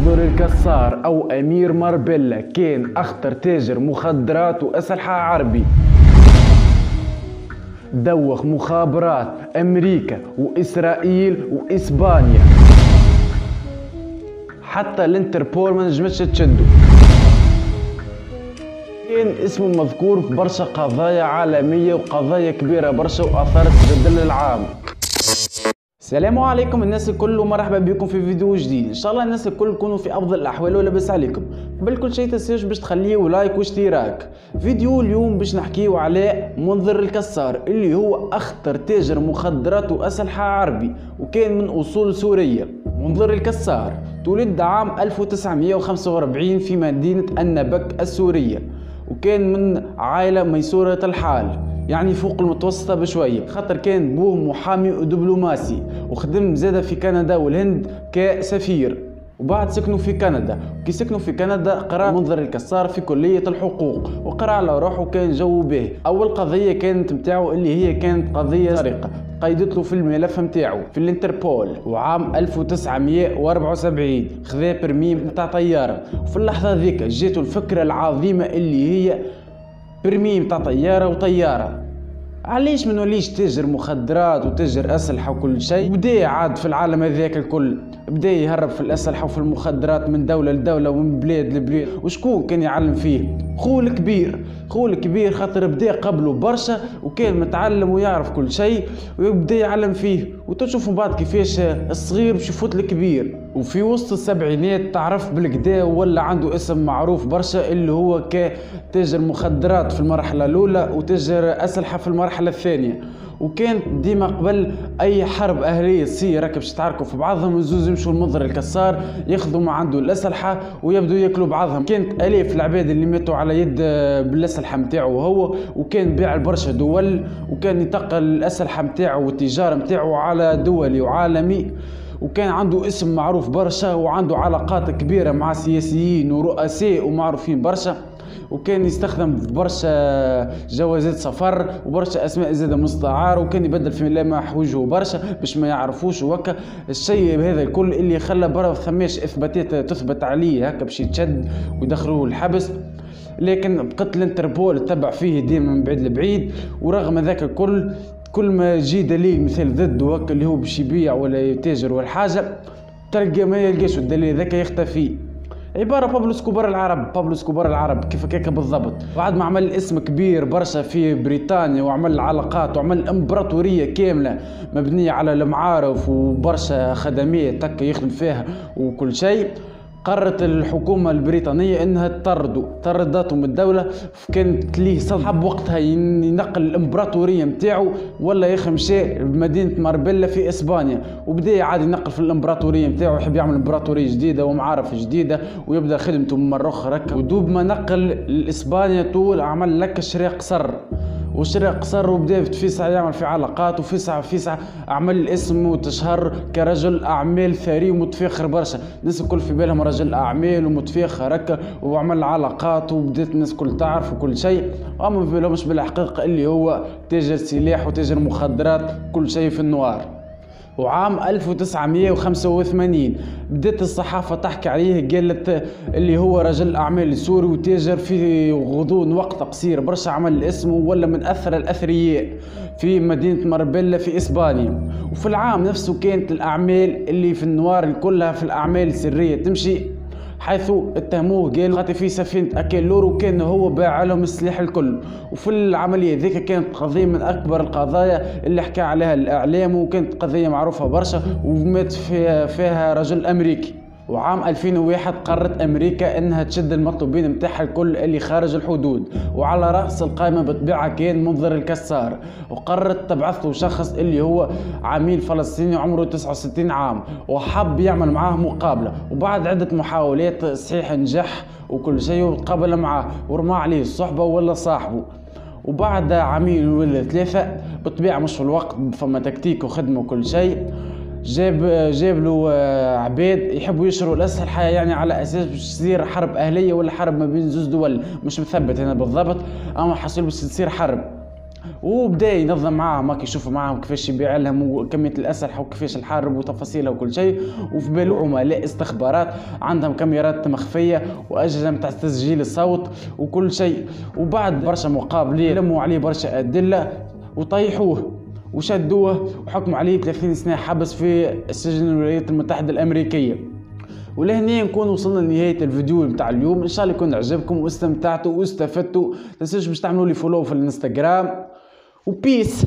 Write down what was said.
منظر الكسار أو أمير ماربيلا كان أخطر تاجر مخدرات وأسلحة عربي. دوخ مخابرات أمريكا وإسرائيل وإسبانيا، حتى الانتربول ما نجمتش تشدو. كان اسمه مذكور في برشا قضايا عالمية وقضايا كبيرة برشا وأثارت الجدل العام. السلام عليكم الناس الكل ومرحبا بكم في فيديو جديد. ان شاء الله الناس الكل تكونوا في افضل الاحوال ولاباس عليكم. قبل كل شيء تنساوش باش تخليوا لايك واشتراك. فيديو اليوم باش نحكيو على منظر الكسار اللي هو اخطر تاجر مخدرات واسلحه عربي وكان من اصول سوريه. منظر الكسار تولد عام 1945 في مدينه النبك السوريه، وكان من عائله ميسوره الحال، يعني فوق المتوسطة بشوية، خاطر كان بوه محامي ودبلوماسي وخدم زادة في كندا والهند كسفير. وبعد سكنوا في كندا، وكي سكنوا في كندا قرأ منظر الكسار في كلية الحقوق وقرأ على روحه، كان جو به. أول قضية كانت متاعه اللي هي كانت قضية سرقة، قيدت له في الملف متاعه في الانتربول. وعام 1974 خذا برمي متاع طيارة، وفي اللحظة ذيك جاته الفكرة العظيمة اللي هي برمي متاع طيارة وطيارة. علاش ما نوليش تاجر مخدرات وتاجر اسلحه وكل شيء؟ بدا عاد في العالم هذاك الكل بدا يهرب في الاسلحه وفي المخدرات من دوله لدوله ومن بلاد لبلاد. وشكون كان يعلم فيه؟ خوه الكبير، خاطر بدا قبله برشا وكان متعلم ويعرف كل شيء ويبدا يعلم فيه. وتشوفوا بعد كيفاش الصغير باش يفوت الكبير. وفي وسط السبعينات تعرف بالكدا ولا عنده اسم معروف برشا اللي هو كتاجر مخدرات في المرحله الاولى وتاجر اسلحه في المرحله الثانيه. وكانت ديما قبل اي حرب اهليه تصير باش يتعاركوا في بعضهم الزوز يمشوا لمنظر الكسار ياخذوا ما عنده الاسلحه ويبدوا ياكلوا بعضهم. كانت الاف العباد اللي ماتوا على يد بالاسلحه نتاعو هو، وكان بيع برشا دول وكان ينتقل الاسلحه نتاعو والتجاره نتاعو على دولي وعالمي. وكان عنده اسم معروف برشا وعنده علاقات كبيره مع سياسيين ورؤساء ومعروفين برشا، وكان يستخدم برشا جوازات سفر وبرشا اسماء زاده مستعار، وكان يبدل في ملامح وجهه برشا باش ما يعرفوش. وهكا الشيء هذا الكل اللي خلى برا ثماش اثباتات تثبت عليه هكا باش يتشد ويدخلوه الحبس. لكن بقت الانتربول تتبع فيه ديما من بعيد لبعيد. ورغم ذاك الكل كل ما يجي دليل مثال ضده هكا اللي هو باش يبيع ولا يتاجر ولا حاجه تلقى ما يلقاش الدليل ذاك يختفي. عباره بابلو اسكوبار العرب كيف هكاك بالضبط. بعد ما عمل اسم كبير برشا في بريطانيا وعمل علاقات وعمل امبراطوريه كامله مبنيه على المعارف وبرشا خدمات هكا يخدم فيها وكل شيء، قررت الحكومة البريطانية انها طردته من الدولة. كانت ليه صحاب وقتها ينقل الامبراطورية متاعو ولا يا اخي مشى بمدينة ماربيلا في اسبانيا وبدا عاد ينقل في الامبراطورية متاعو، يحب يعمل امبراطورية جديدة ومعارف جديدة ويبدا خدمته مرة اخرى. ودوب ما نقل لاسبانيا طول عمل لك شراء قصر وبدا فيسع يعمل في علاقات وفيسع عمل الاسم وتشهر كرجل اعمال ثري ومتفاخر برشا. الناس الكل في بالهم رجل اعمال ومتفاخر هكا وعمل علاقات وبدات الناس الكل تعرف وكل شيء، اما في بالهمش بالحقيقه اللي هو تاجر سلاح وتاجر مخدرات كل شيء في النوار. وعام 1985 بدات الصحافة تحكي عليه، قالت اللي هو رجل أعمال سوري وتاجر في غضون وقت قصير برشا عمل اسمه ولا من أثر الأثرياء في مدينة ماربيلا في إسبانيا. وفي العام نفسه كانت الأعمال اللي في النوار كلها في الأعمال السرية تمشي، حيث اتهموه قالوا خاطر في سفينة أكيلور وكان هو باع لهم السلاح الكل. وفي العملية ذيك كانت قضية من أكبر القضايا اللي حكى عليها الإعلام، وكانت قضية معروفة برشا ومات فيها رجل أمريكي. وعام 2001 قررت أمريكا أنها تشد المطلوبين متاعها الكل اللي خارج الحدود، وعلى رأس القائمة بالطبيعة كان منظر الكسار. وقررت تبعث له شخص اللي هو عميل فلسطيني عمره 69 عام وحب يعمل معاه مقابلة. وبعد عدة محاولات صحيح نجح وكل شيء وتقابل معاه ورمى عليه الصحبة ولا صاحبه. وبعد عامين ولا ثلاثة بالطبيعة مش في الوقت فما تكتيك وخدمة وكل شيء، جاب له عباد يحبوا يشروا الاسلحه، يعني على اساس باش تصير حرب اهليه ولا حرب ما بين زوج دول، مش مثبت هنا بالضبط، اما حصل باش تصير حرب. وبدا ينظم معاهم، هاك يشوف معاهم كيفاش يبيع لهم وكميه الاسلحه وكيفاش الحرب وتفاصيلها وكل شيء. وفي باله عملاء استخبارات عندهم كاميرات مخفيه واجهزه تاع تسجيل الصوت وكل شيء. وبعد برشا مقابلين لموا عليه برشا ادله وطيحوه وشدوه وحكموا عليه 30 سنه حبس في السجن الولايات المتحده الامريكيه. ولهنا نكون وصلنا لنهايه الفيديو بتاع اليوم. ان شاء الله يكون عجبكم واستمتعتوا واستفدتوا. تنسوش باش تعملوا لي فولو في الانستغرام وبيس.